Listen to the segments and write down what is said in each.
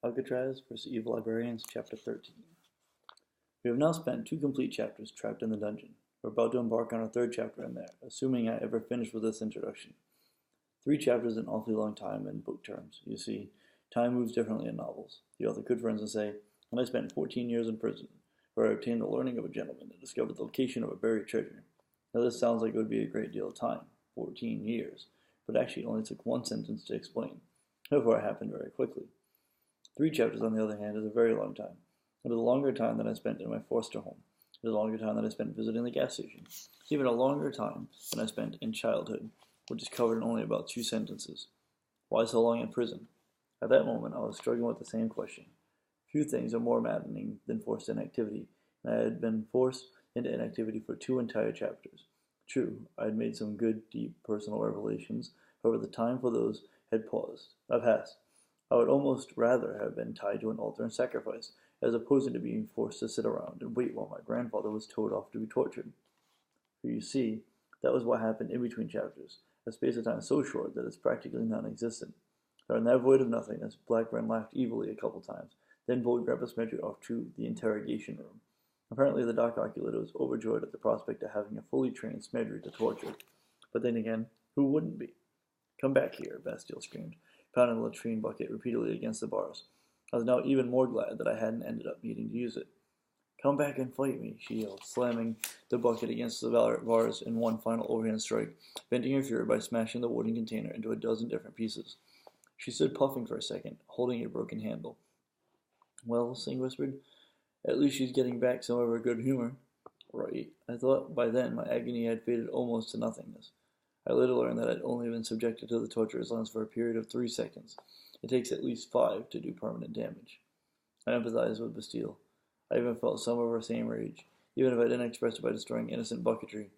Alcatraz vs. Evil Librarians, Chapter 13. We have now spent 2 complete chapters trapped in the dungeon. We're about to embark on our 3rd chapter in there, assuming I ever finish with this introduction. 3 chapters is an awfully long time in book terms. You see, time moves differently in novels. The author could, for instance, say, "And I spent 14 years in prison, where I obtained the learning of a gentleman and discovered the location of a buried treasure." Now this sounds like it would be a great deal of time, 14 years, but actually it only took 1 sentence to explain. Therefore it happened very quickly. 3 chapters, on the other hand, is a very long time. It is a longer time than I spent in my foster home. It is a longer time than I spent visiting the gas station. It's even a longer time than I spent in childhood, which is covered in only about 2 sentences. Why so long in prison? At that moment, I was struggling with the same question. Few things are more maddening than forced inactivity, and I had been forced into inactivity for 2 entire chapters. True, I had made some good, deep, personal revelations, however the time for those had passed. I would almost rather have been tied to an altar and sacrificed, as opposed to being forced to sit around and wait while my grandfather was towed off to be tortured. For you see, that was what happened in between chapters, a space of time so short that it's practically non-existent. But in that void of nothingness, Blackburn laughed evilly a couple times, then pulled Grandpa Smedley off to the interrogation room. Apparently the Doc Oculator was overjoyed at the prospect of having a fully trained Smedley to torture. But then again, who wouldn't be? "Come back here," Bastille screamed, pounding the latrine bucket repeatedly against the bars. I was now even more glad that I hadn't ended up needing to use it. "Come back and fight me," she yelled, slamming the bucket against the bars in one final overhand strike, venting her fury by smashing the wooden container into a dozen different pieces. She stood puffing for a second, holding a broken handle. "Well," Singh whispered, "at least she's getting back some of her good humor." Right. I thought by then my agony had faded almost to nothingness. I later learned that I'd only been subjected to the torturous lens for a period of 3 seconds. It takes at least 5 to do permanent damage. I empathized with Bastille. I even felt some of her same rage, even if I didn't express it by destroying innocent bucketry.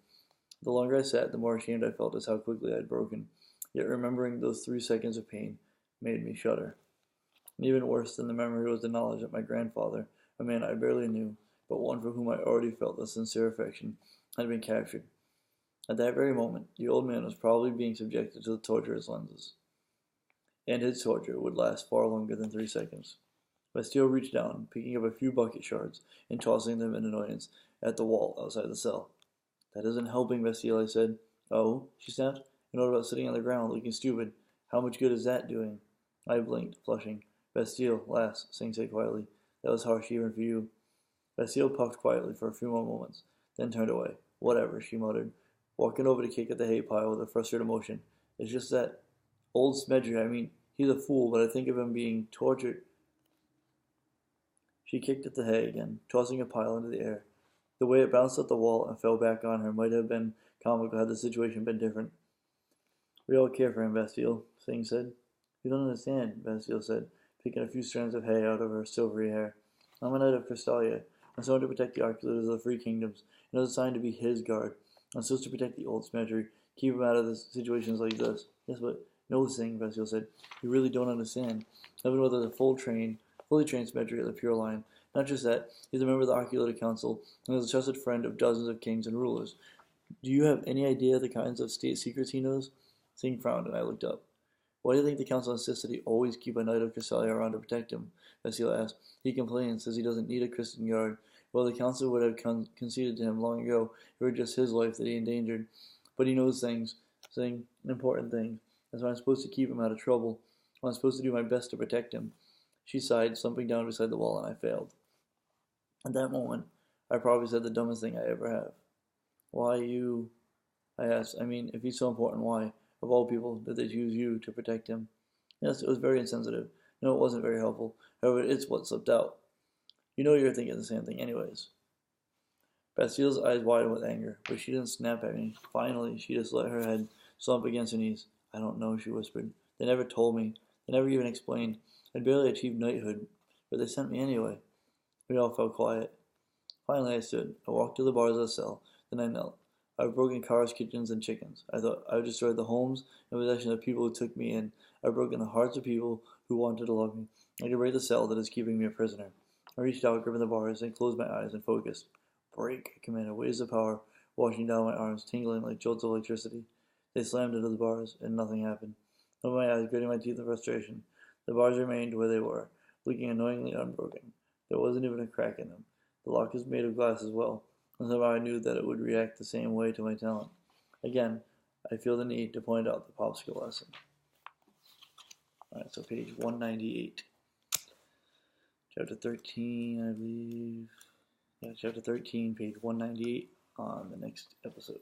The longer I sat, the more ashamed I felt as how quickly I had broken. Yet remembering those 3 seconds of pain made me shudder. And even worse than the memory was the knowledge that my grandfather, a man I barely knew, but one for whom I already felt a sincere affection, had been captured. At that very moment, the old man was probably being subjected to the torturous lenses, and his torture would last far longer than 3 seconds. Bastille reached down, picking up a few bucket shards and tossing them in annoyance at the wall outside the cell. "That isn't helping, Bastille," I said. "Oh?" she snapped. "And what about sitting on the ground looking stupid? How much good is that doing?" I blinked, flushing. "Bastille, lass," Singh said quietly. "That was harsh even for you." Bastille puffed quietly for a few more moments, then turned away. "Whatever," she muttered, walking over to kick at the hay pile with a frustrated motion. "It's just that old Smedley, he's a fool, but I think of him being tortured." She kicked at the hay again, tossing a pile into the air. The way it bounced off the wall and fell back on her might have been comical had the situation been different. "We all care for him, Bastille," Singh said. "You don't understand," Bastille said, picking a few strands of hay out of her silvery hair. "I'm a knight of Crystalia. I'm sworn to protect the oculators of the Free Kingdoms, and I was assigned to be his guard. I'm supposed to protect the old Smedley, keep him out of situations like this." "Yes, but—" "No, Singh," Bastille said. "You really don't understand. I've been with a fully trained Smedley of the Pure Line. Not just that, he's a member of the Oculator Council, and is a trusted friend of dozens of kings and rulers. Do you have any idea of the kinds of state secrets he knows?" Singh frowned, and I looked up. "Why do you think the council insists that he always keep a knight of Crystalia around to protect him?" Bastille asked. "He complains, says he doesn't need a Christian guard. Well, the council would have conceded to him long ago if it were just his life that he endangered. But he knows things, Singh, important things. That's why I'm supposed to keep him out of trouble. I'm supposed to do my best to protect him." She sighed, slumping down beside the wall, and I failed. At that moment, I probably said the dumbest thing I ever have. "Why you?" I asked. "If he's so important, why, of all people, did they choose you to protect him?" Yes, it was very insensitive. No, it wasn't very helpful. However, it's what slipped out. "You know you're thinking the same thing anyways." Bastille's eyes widened with anger, but she didn't snap at me. Finally, she just let her head slump against her knees. "I don't know," she whispered. "They never told me. They never even explained. I'd barely achieved knighthood, but they sent me anyway." We all fell quiet. Finally I stood. I walked to the bars of the cell. Then I knelt. I've broken cars, kitchens, and chickens. I thought I've destroyed the homes and possessions of people who took me in. I've broken the hearts of people who wanted to love me. I could break the cell that is keeping me a prisoner. I reached out, gripping the bars, and closed my eyes and focused. "Break," I commanded. Waves of power washing down my arms, tingling like jolts of electricity. They slammed into the bars, and nothing happened. I opened my eyes, gritting my teeth in frustration. The bars remained where they were, looking annoyingly unbroken. There wasn't even a crack in them. The lock is made of glass as well, and somehow I knew that it would react the same way to my talent. Again, I feel the need to point out the popsicle lesson. Alright, so page 198. Chapter 13, I believe. Yeah, chapter 13, page 198 on the next episode.